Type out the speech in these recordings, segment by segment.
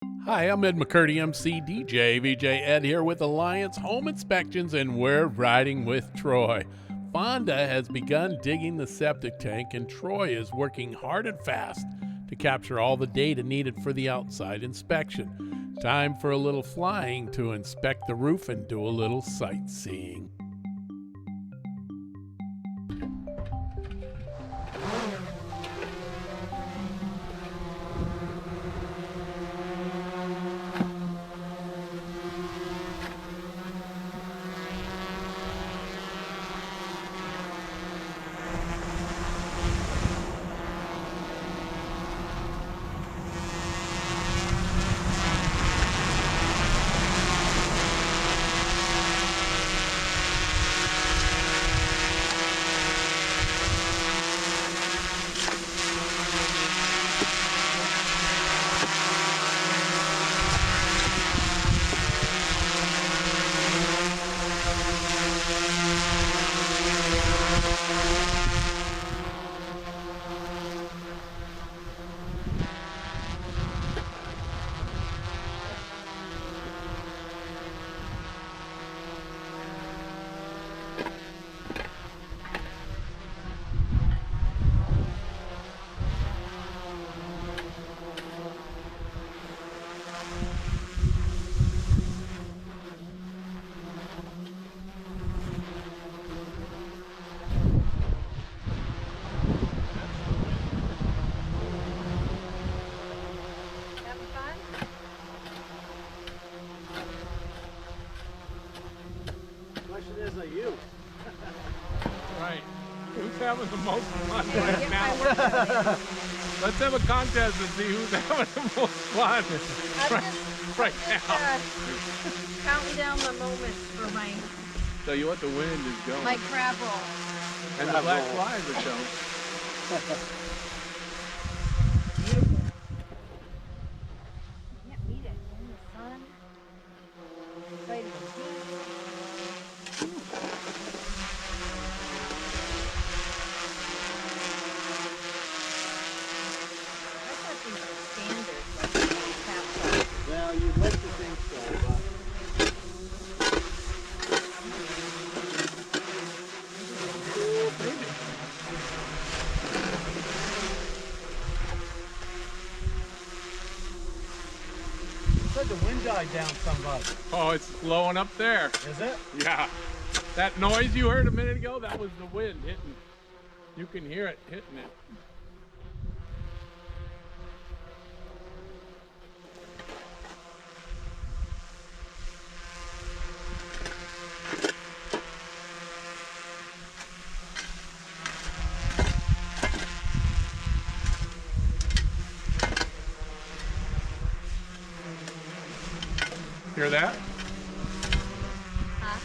Hi, I'm Ed McCurdy MC, DJ VJEd here with Alliance Home Inspections, and we're riding with Troy. Fonda has begun digging the septic tank, and Troy is working hard and fast to capture all the data needed for the outside inspection. Time for a little flying to inspect the roof and do a little sightseeing. Right. Who's having the most fun right now? Let's have a contest and see who's having the most fun right now. Counting down the moments for my Tell you what, the wind is going. my crab roll. And the black flies are showing. Can't beat it. In the sun. Vitamin D. I thought these were standard, like capsules. Well, you'd like to think so, but said the wind died down somebody. Oh, it's blowing up there. Is it? Yeah. That noise you heard a minute ago, that was the wind hitting. You can hear it hitting it. Hear that? Huh?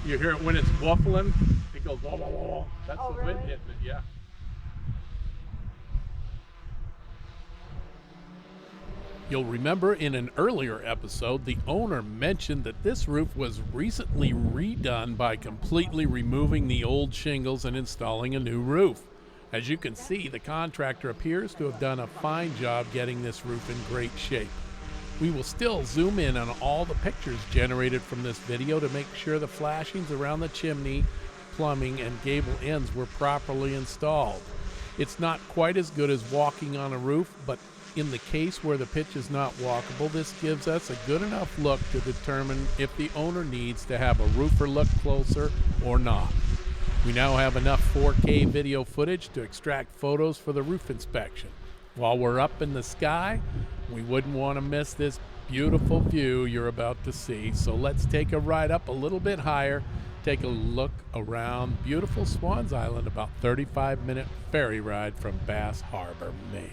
You hear it when it's waffling? It goes, wah, wah, wah. That's Oh, the wind really? hitting it, yeah. You'll remember in an earlier episode, the owner mentioned that this roof was recently redone by completely removing the old shingles and installing a new roof. As you can see, the contractor appears to have done a fine job getting this roof in great shape. We will still zoom in on all the pictures generated from this video to make sure the flashings around the chimney, plumbing, and gable ends were properly installed. It's not quite as good as walking on a roof, but in the case where the pitch is not walkable, this gives us a good enough look to determine if the owner needs to have a roofer look closer or not. We now have enough 4K video footage to extract photos for the roof inspection. While we're up in the sky, we wouldn't want to miss this beautiful view you're about to see. So let's take a ride up a little bit higher, take a look around beautiful Swans Island, about 35-minute ferry ride from Bass Harbor, Maine.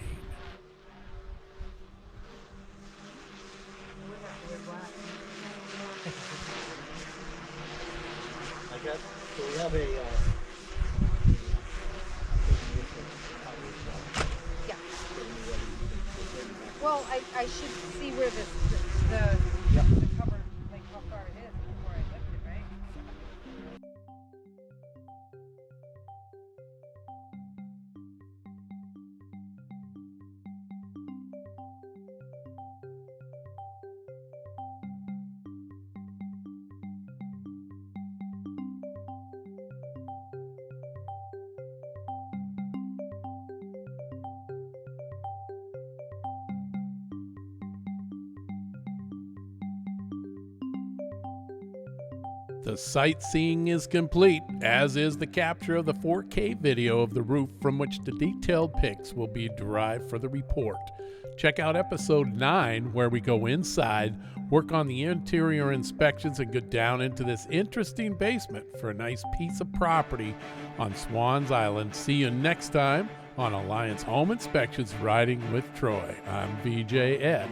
I guess so. We have a. Yeah. Well, I should see where the cover, like how far it is before I lift it, right? The sightseeing is complete, as is the capture of the 4K video of the roof from which the detailed pics will be derived for the report. Check out episode 9, where we go inside, work on the interior inspections, and go down into this interesting basement for a nice piece of property on Swans Island. See you next time on Alliance Home Inspections Riding with Troy. I'm VJEd.